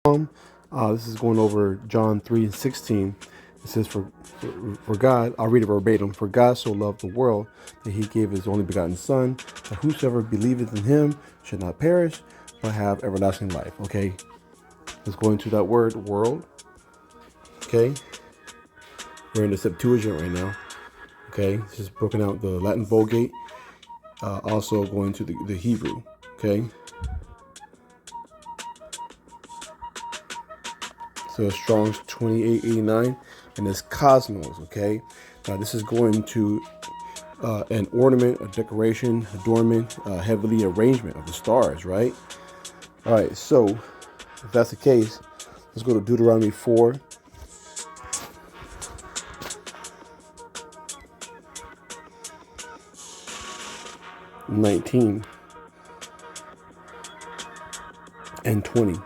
This is going over John 3:16. It says, for God, I'll read it verbatim. For God so loved the world that he gave his only begotten Son, that whosoever believeth in him should not perish, but have everlasting life. Okay, let's go into that word, world. Okay, we're in the Septuagint right now. Okay, this is broken out the Latin Vulgate. Also going to the Hebrew. Okay. So Strong's 2889, and it's cosmos. Okay, now this is going to an ornament, a decoration, adornment, heavily arrangement of the stars. Right. All right. So if that's the case, let's go to Deuteronomy 4:19 and 20.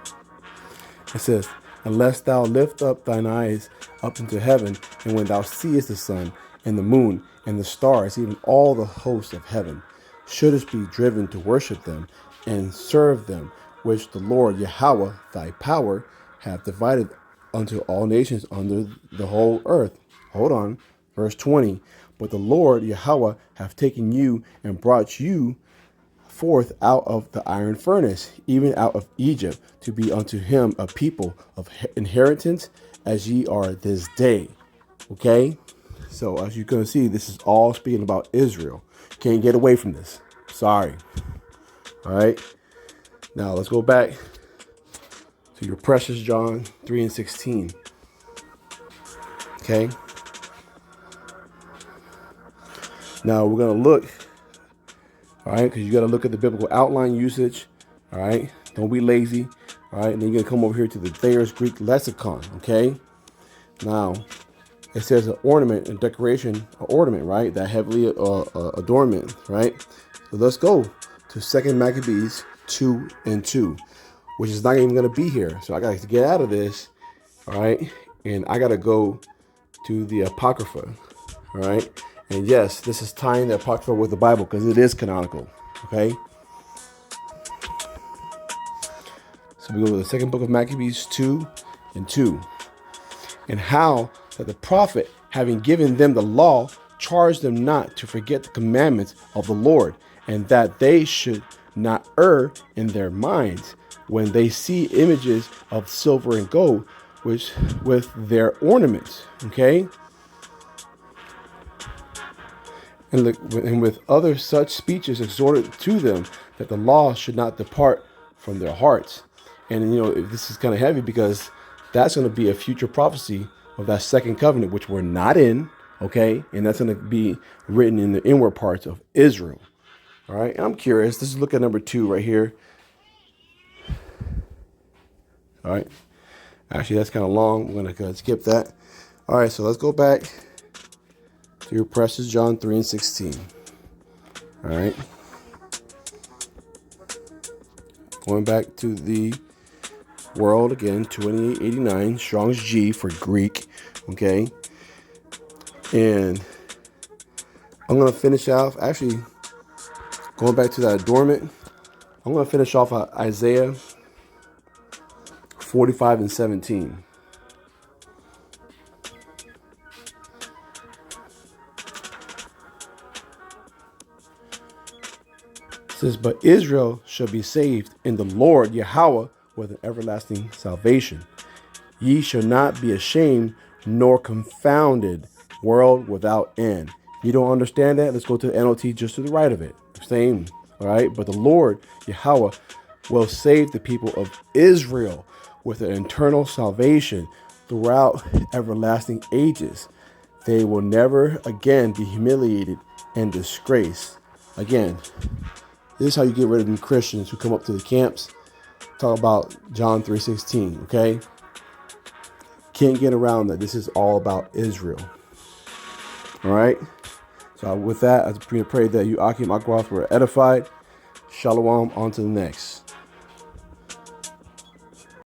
It says, unless thou lift up thine eyes up into heaven, and when thou seest the sun and the moon and the stars, even all the hosts of heaven, shouldest be driven to worship them and serve them, which the Lord Yahweh thy power hath divided unto all nations under the whole earth. Hold on. Verse 20. But the Lord Yahweh hath taken you and brought you forth out of the iron furnace, even out of Egypt, to be unto him a people of inheritance, as ye are this day. Okay, so as you can see, this is all speaking about Israel. Can't get away from this. Sorry. All right, now let's go back to your precious John 3:16. Okay, now we're gonna look. All right, because you got to look at the biblical outline usage. All right, don't be lazy. All right, and then you're gonna come over here to the Thayer's Greek lexicon. Okay, now it says an ornament and decoration, an ornament, right? That heavily adornment, right? So let's go to 2 Maccabees 2:2, which is not even gonna be here. So I got to get out of this. All right, and I got to go to the Apocrypha. All right. And yes, this is tying the Apocrypha with the Bible because it is canonical. Okay. So we go to the second book of Maccabees 2:2. And how that the prophet, having given them the law, charged them not to forget the commandments of the Lord, and that they should not err in their minds when they see images of silver and gold, which with their ornaments. Okay. And with other such speeches exhorted to them that the law should not depart from their hearts. And, this is kind of heavy because that's going to be a future prophecy of that second covenant, which we're not in. Okay. And that's going to be written in the inward parts of Israel. All right. And I'm curious. Let's look at number 2 right here. All right. Actually, that's kind of long. I'm going to skip that. All right. So let's go back to your precious John 3:16. All right. Going back to the world again, 2889, Strong's G for Greek. Okay. And I'm going to finish off, actually, going back to that adornment. I'm going to finish off Isaiah 45:17. It says, but Israel shall be saved in the Lord Yahweh with an everlasting salvation. Ye shall not be ashamed nor confounded, world without end. You don't understand that? Let's go to the NLT just to the right of it. Same. All right. But the Lord Yahweh will save the people of Israel with an eternal salvation throughout everlasting ages. They will never again be humiliated and disgraced. Again, this is how you get rid of them Christians who come up to the camps, talk about John 3:16, okay? Can't get around that. This is all about Israel. All right? So with that, I pray that you, Akim Akwath, were edified. Shalom, on to the next.